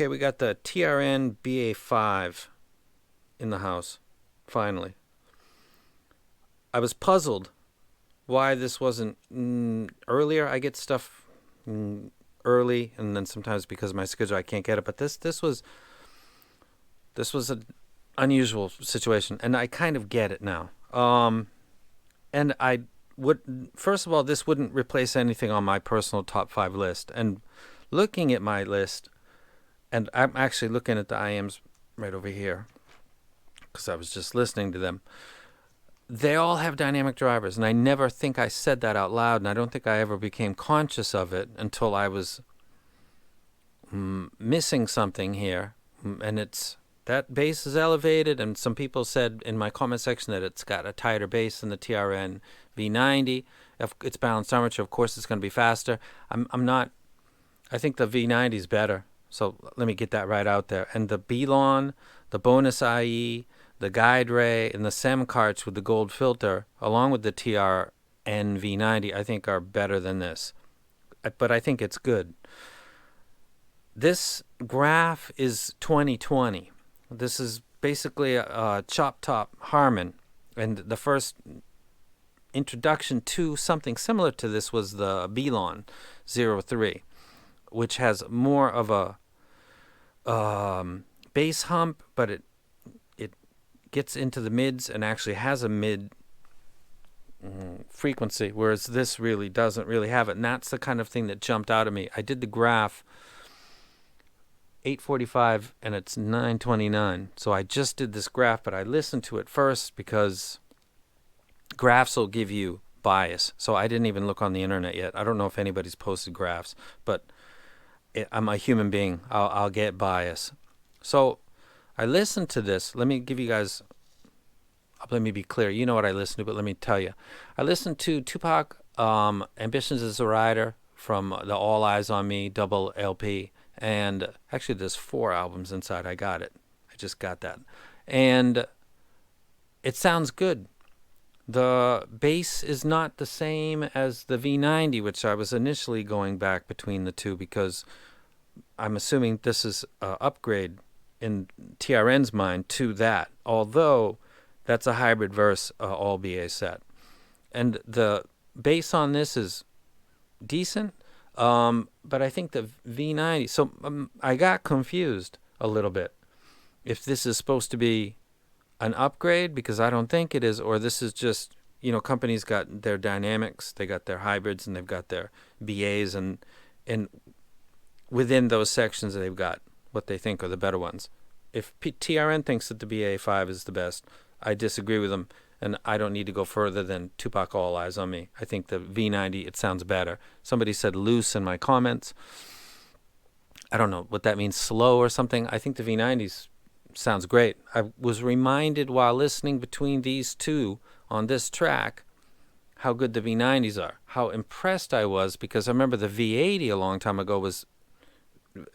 Okay, we got the TRN BA5 in the house, finally. I was puzzled why this wasn't earlier. I get stuff early, and then sometimes because of my schedule I can't get it. But this was an unusual situation, and I kind of get it now. And I would, first of all, this wouldn't replace anything on my personal top 5 list. And looking at my list, and I'm actually looking at the IMs right over here because I was just listening to them. They all have dynamic drivers, and I never think I said that out loud, and I don't think I ever became conscious of it until I was missing something here. And it's that bass is elevated, and some people said in my comment section that it's got a tighter bass than the TRN V90. If it's balanced armature, of course it's going to be faster. I'm not. I think the V90 is better. So let me get that right out there. And the B-Lon, the bonus IE, the guide ray, and the SEM carts with the gold filter, along with the TRN V90, I think are better than this. But I think it's good. This graph is 2020. This is basically a chop top Harman. And the first introduction to something similar to this was the B-Lon 03, which has more of a bass hump, but it gets into the mids and actually has a mid frequency, whereas this really doesn't really have it. And that's the kind of thing that jumped out at me. I did the graph 8:45 and it's 9:29. So I just did this graph, but I listened to it first because graphs will give you bias. So I didn't even look on the internet yet. I don't know if anybody's posted graphs, but I'm a human being. I'll get bias. So I listened to this. Let me give you guys, let me be clear. You know what I listened to, but let me tell you. I listened to Tupac, Ambitionz as a Rider from the All Eyes on Me double LP. And actually there's 4 albums inside. I got it. I just got that. And it sounds good. The bass is not the same as the V90, which I was initially going back between the two because I'm assuming this is an upgrade in TRN's mind to that, although that's a hybrid verse all BA set. And the bass on this is decent, but I think the V90, so I got confused a little bit if this is supposed to be an upgrade, because I don't think it is, or this is just, companies got their dynamics, they got their hybrids, and they've got their BAs, and within those sections they've got what they think are the better ones. If TRN thinks that the BA5 is the best, I disagree with them, and I don't need to go further than Tupac All Eyes on Me. I think the V90, it sounds better. Somebody said loose in my comments. I don't know what that means, slow or something. I think the V90 sounds great. I was reminded while listening between these two on this track how good the V90s are, how impressed I was, because I remember the V80 a long time ago was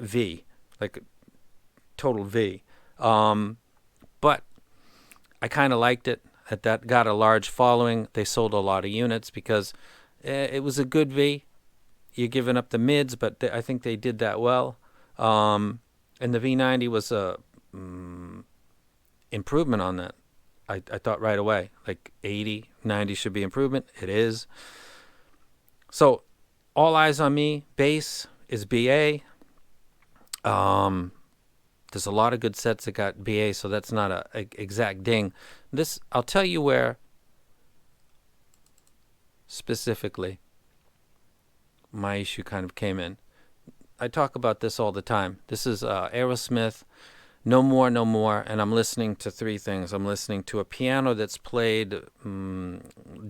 V, like total V. But I kind of liked it. That got a large following. They sold a lot of units because it was a good V. You're giving up the mids, but I think they did that well. And the V90 was a improvement on that. I thought right away, like 80, 90 should be improvement. It is. So All Eyes on Me, bass is BA. There's a lot of good sets that got BA, so that's not a exact ding. This, I'll tell you where specifically my issue kind of came in. I talk about this all the time. This is Aerosmith, No More, No More, and I'm listening to 3 things. I'm listening to a piano that's played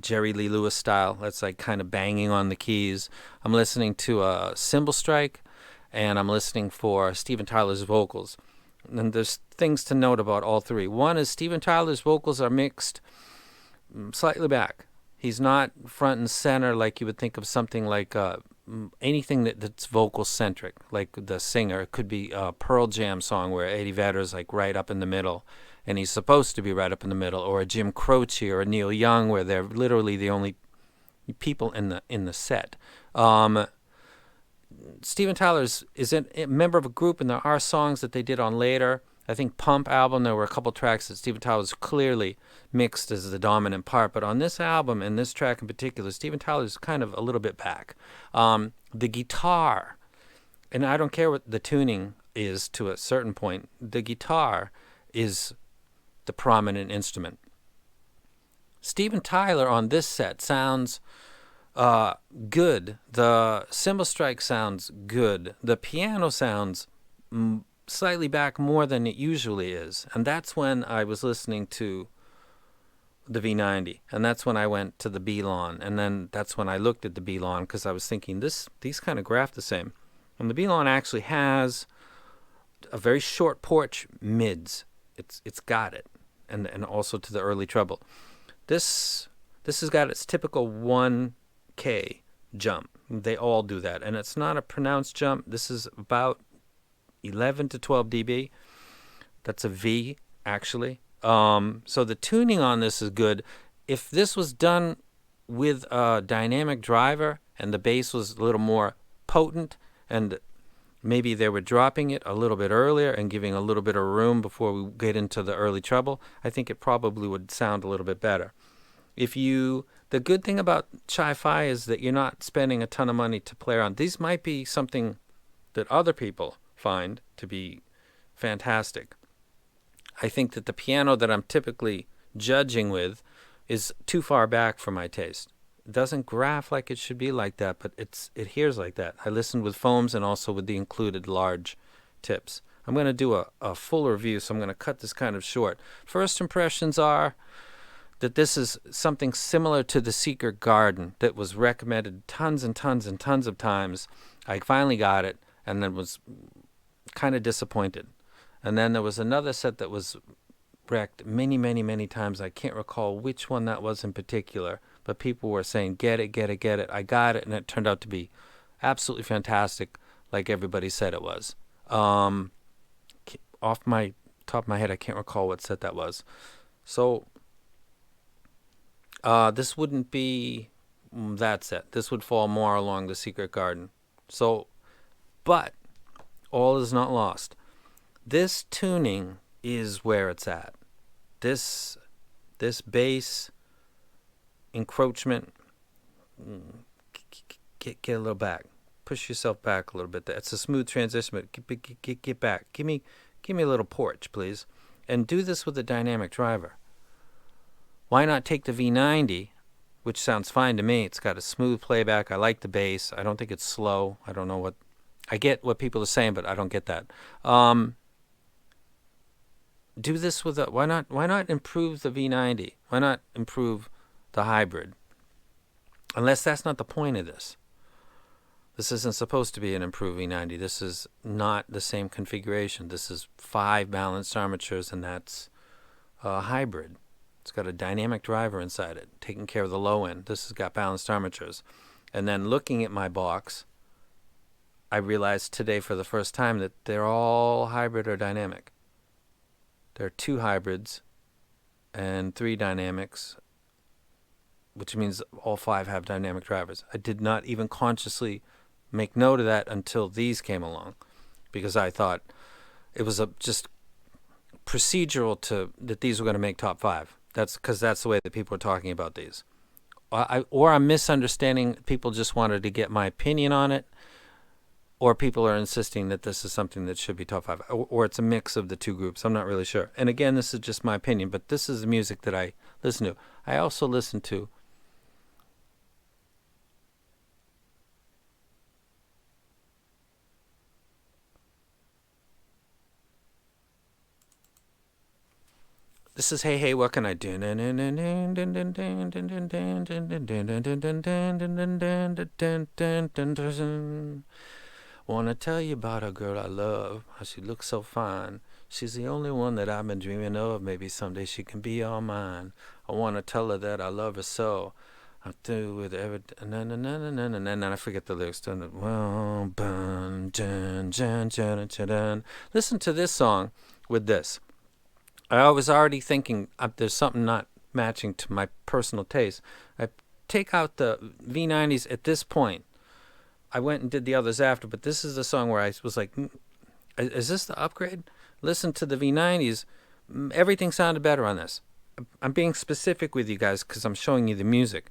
Jerry Lee Lewis style. That's like kind of banging on the keys. I'm listening to a cymbal strike, and I'm listening for Steven Tyler's vocals. And there's things to note about all 3. One is Steven Tyler's vocals are mixed slightly back. He's not front and center like you would think of something like anything that's vocal-centric, like the singer. It could be a Pearl Jam song where Eddie Vedder's like right up in the middle, and he's supposed to be right up in the middle, or a Jim Croce or a Neil Young where they're literally the only people in the set. Steven Tyler is a member of a group, and there are songs that they did on later. I think Pump album, there were a couple tracks that Steven Tyler was clearly mixed as the dominant part. But on this album, and this track in particular, Steven Tyler is kind of a little bit back. The guitar, and I don't care what the tuning is to a certain point, the guitar is the prominent instrument. Steven Tyler on this set sounds good. The cymbal strike sounds good. The piano sounds slightly back more than it usually is. And that's when I was listening to the V90. And that's when I went to the B-Lawn. And then that's when I looked at the B-Lawn because I was thinking these kind of graph the same. And the B-Lawn actually has a very short porch mids. It's got it. And also to the early treble. This has got its typical 1K jump. They all do that. And it's not a pronounced jump. This is about 11 to 12 dB. That's a V, actually. So the tuning on this is good. If this was done with a dynamic driver and the bass was a little more potent and maybe they were dropping it a little bit earlier and giving a little bit of room before we get into the early treble, I think it probably would sound a little bit better. The good thing about Chi-Fi is that you're not spending a ton of money to play around. These might be something that other people find to be fantastic. I think that the piano that I'm typically judging with is too far back for my taste. It doesn't graph like it should be like that, but it hears like that. I listened with foams and also with the included large tips. I'm going to do a full review, so I'm going to cut this kind of short. First impressions are that this is something similar to the Secret Garden that was recommended tons and tons and tons of times. I finally got it and then was kind of disappointed. And then there was another set that was wrecked many, many, many times. I can't recall which one that was in particular, but people were saying, get it, get it, get it. I got it, and it turned out to be absolutely fantastic, like everybody said it was. Off my top of my head, I can't recall what set that was. So this wouldn't be that set. This would fall more along the Secret Garden. So, but all is not lost. This tuning is where it's at. This bass encroachment, get a little back. Push yourself back a little bit. That's a smooth transition, but get back. Give me a little porch, please. And do this with a dynamic driver. Why not take the V90, which sounds fine to me. It's got a smooth playback. I like the bass. I don't think it's slow. I don't know what... I get what people are saying, but I don't get that. Do this with a... Why not improve the V90? Why not improve the hybrid? Unless that's not the point of this. This isn't supposed to be an improved V90. This is not the same configuration. This is 5 balanced armatures, and that's a hybrid. It's got a dynamic driver inside it, taking care of the low end. This has got balanced armatures. And then looking at my box, I realized today for the first time that they're all hybrid or dynamic. There are 2 hybrids and 3 dynamics, which means all 5 have dynamic drivers. I did not even consciously make note of that until these came along, because I thought it was just procedural that these were going to make top 5. That's because that's the way that people are talking about these. Or I'm misunderstanding. People just wanted to get my opinion on it, or people are insisting that this is something that should be top 5, or it's a mix of the 2 groups. I'm not really sure. And again, this is just my opinion, but this is the music that I listen to. I also listen to this is Hey Hey What Can I Do? Wanna tell you about a girl I love, how she looks so fine. She's the only one that I've been dreaming of. Maybe someday she can be all mine. I wanna tell her that I love her so. I'm through with everything. And then I forget the lyrics. Listen to this song with this. I was already thinking there's something not matching to my personal taste. I take out the V90s at this point, I went and did the others after, but this is the song where I was like, is this the upgrade? Listen to the V90s. Everything sounded better on this. I'm being specific with you guys because I'm showing you the music.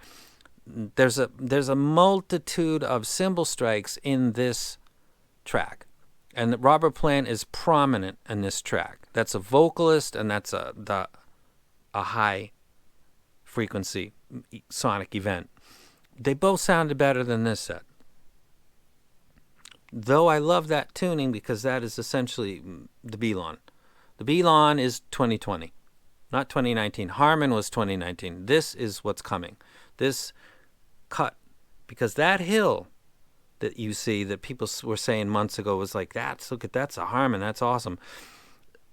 There's a multitude of cymbal strikes in this track. And Robert Plant is prominent in this track. That's a vocalist, and that's a high frequency sonic event. They both sounded better than this set. Though I love that tuning because that is essentially the B-Lon. The B-Lon is 2020, not 2019. Harman was 2019. This is what's coming. This cut, because that hill that you see that people were saying months ago was like, that's a Harman, that's awesome.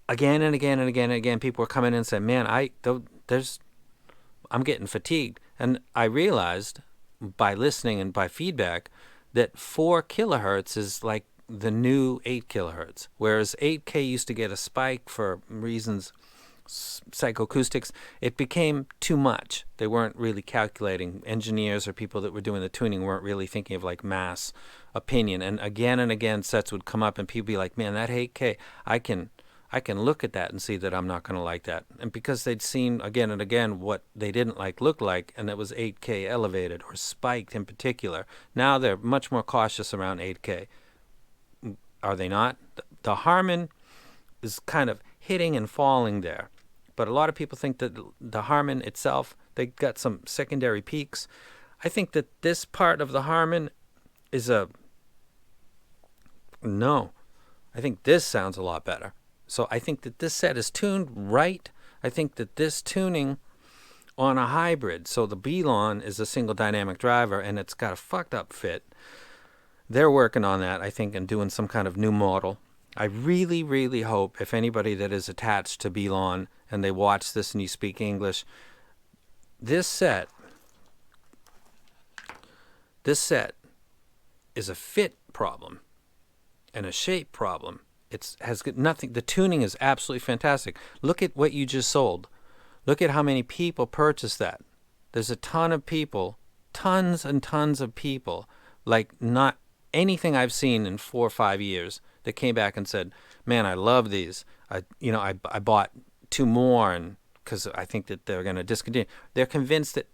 Again and again and again and again, people were coming in and saying, man, I'm getting fatigued. And I realized by listening and by feedback that 4 kilohertz is like the new 8 kilohertz, whereas 8K used to get a spike for reasons, psychoacoustics. It became too much. They weren't really calculating. Engineers or people that were doing the tuning weren't really thinking of like mass opinion. And again, sets would come up and people be like, man, that 8K, I can look at that and see that I'm not going to like that. And because they'd seen again and again what they didn't like look like, and it was 8K elevated or spiked in particular. Now they're much more cautious around 8K. Are they not? The Harman is kind of hitting and falling there. But a lot of people think that the Harman itself, they got some secondary peaks. I think that this part of the Harman is no. I think this sounds a lot better. So I think that this set is tuned right. I think that this tuning on a hybrid, so the B-Lon is a single dynamic driver and it's got a fucked up fit. They're working on that, I think, and doing some kind of new model. I really, really hope if anybody that is attached to B-Lon and they watch this and you speak English, this set is a fit problem and a shape problem. It has got nothing. The tuning is absolutely fantastic. Look at what you just sold. Look at how many people purchased that. There's a ton of people, tons and tons of people, like not anything I've seen in 4 or 5 years that came back and said, man, I love these. I bought 2 more and because I think that they're going to discontinue. They're convinced that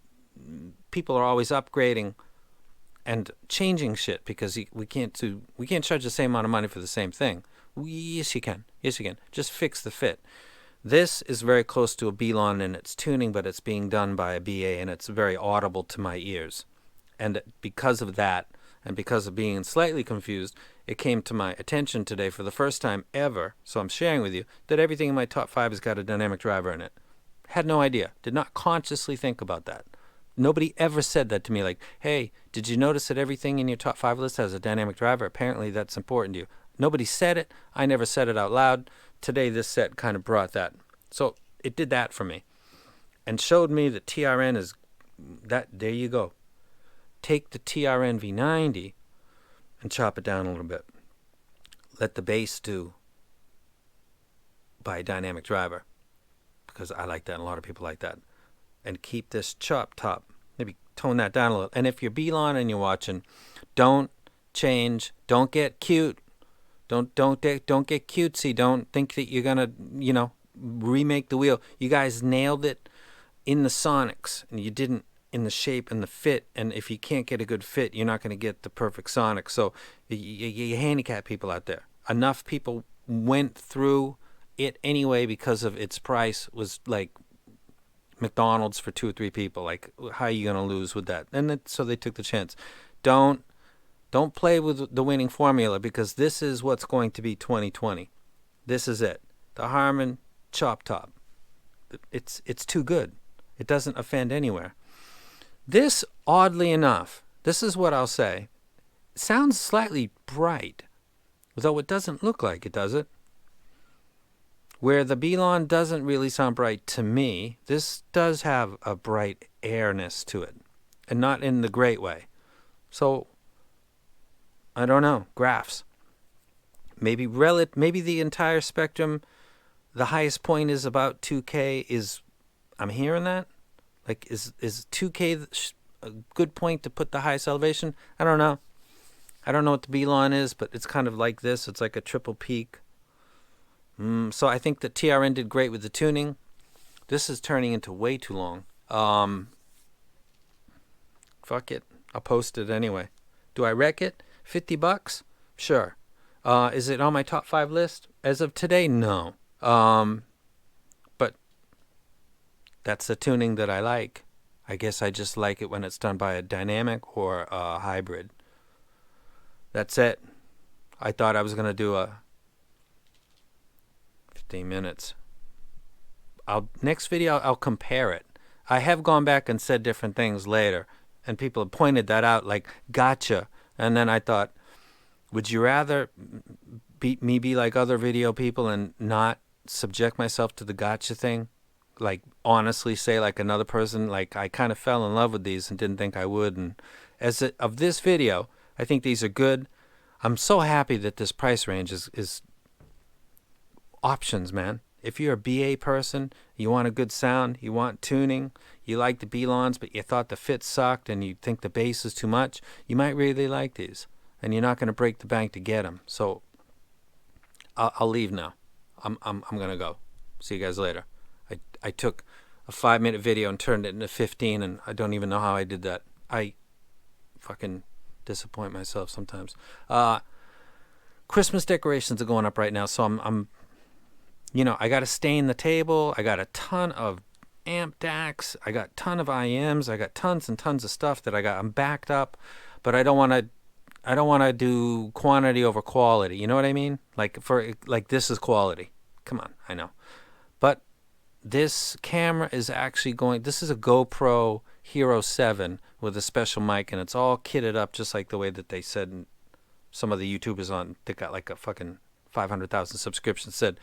people are always upgrading and changing shit because we can't charge the same amount of money for the same thing. Yes, you can. Just fix the fit. This is very close to a B-Lon in its tuning, but it's being done by a BA, and it's very audible to my ears. And because of that, and because of being slightly confused, it came to my attention today for the first time ever, so I'm sharing with you, that everything in my top 5 has got a dynamic driver in it. Had no idea. Did not consciously think about that. Nobody ever said that to me, like, hey, did you notice that everything in your top 5 list has a dynamic driver? Apparently that's important to you. Nobody said it. I never said it out loud. Today this set kind of brought that. So it did that for me and showed me that TRN is that. There you go. Take the TRN V90 and chop it down a little bit. Let the bass do by a dynamic driver because I like that and a lot of people like that. And keep this chop top. Maybe tone that down a little. And if you're B-Lon and you're watching, don't change. Don't get cute. Don't get cutesy. Don't think that you're gonna, remake the wheel. You guys nailed it in the sonics, and you didn't in the shape and the fit. And if you can't get a good fit, you're not going to get the perfect sonic. So you handicap people out there. Enough people went through it anyway because of its price was like McDonald's for 2 or 3 people. Like, how are you going to lose with that? And so they took the chance. Don't play with the winning formula because this is what's going to be 2020. This is it. The Harman chop top. It's too good. It doesn't offend anywhere. This, oddly enough, this is what I'll say. It sounds slightly bright, though it doesn't look like it, does it? Where the B-Lon doesn't really sound bright to me, this does have a bright airness to it, and not in the great way. So, I don't know, graphs. Maybe the entire spectrum, the highest point is about 2K. I'm hearing that? Like, is 2K a good point to put the highest elevation? I don't know. I don't know what the B-Lawn is, but it's kind of like this. It's like a triple peak. So I think the TRN did great with the tuning. This is turning into way too long. Fuck it. I'll post it anyway. Do I wreck it? $50? Sure. Is it on my top 5 list? As of today, no. But that's the tuning that I like. I guess I just like it when it's done by a dynamic or a hybrid. That's it. I thought I was going to do a 15 minutes. Next video, I'll compare it. I have gone back and said different things later, and people have pointed that out, like, gotcha. And then I thought, would you rather me be like other video people and not subject myself to the gotcha thing? Like, honestly say, like another person, like, I kind of fell in love with these and didn't think I would. And of this video, I think these are good. I'm so happy that this price range is options, man. If you're a BA person, you want a good sound, you want tuning, you like the B-Lawns, but you thought the fit sucked and you think the bass is too much, you might really like these. And you're not going to break the bank to get them. So I'll leave now. I'm going to go. See you guys later. I took a 5-minute video and turned it into 15, and I don't even know how I did that. I fucking disappoint myself sometimes. Christmas decorations are going up right now, so I'm I got to stain the table. I got a ton of amp DACs. I got a ton of IMs. I got tons and tons of stuff that I'm backed up, but I don't want to do quantity over quality. You know what I mean? Like this is quality. Come on, I know. But this camera is actually this is a GoPro Hero 7 with a special mic, and it's all kitted up just like the way that they said some of the YouTubers on that got like a fucking 500,000 subscriptions said,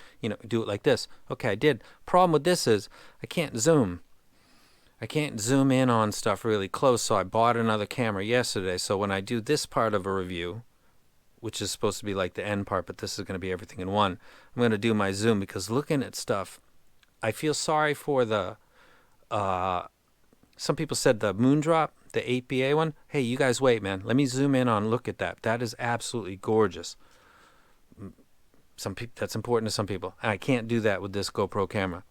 do it like this. Okay, I did. Problem with this is I can't zoom. I can't zoom in on stuff really close, so I bought another camera yesterday. So when I do this part of a review, which is supposed to be like the end part, but this is going to be everything in one, I'm going to do my zoom, because looking at stuff, I feel sorry for the, some people said the Moondrop, the 8BA one. Hey, you guys wait, man. Let me zoom in on, look at that. That is absolutely gorgeous. That's important to some people. And I can't do that with this GoPro camera.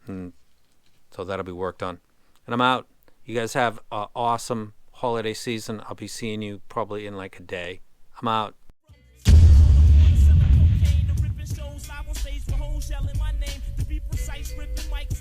So that'll be worked on. And I'm out. You guys have an awesome holiday season. I'll be seeing you probably in like a day. I'm out. Shows live on stage with hoes yelling my name. To be precise, ripping mics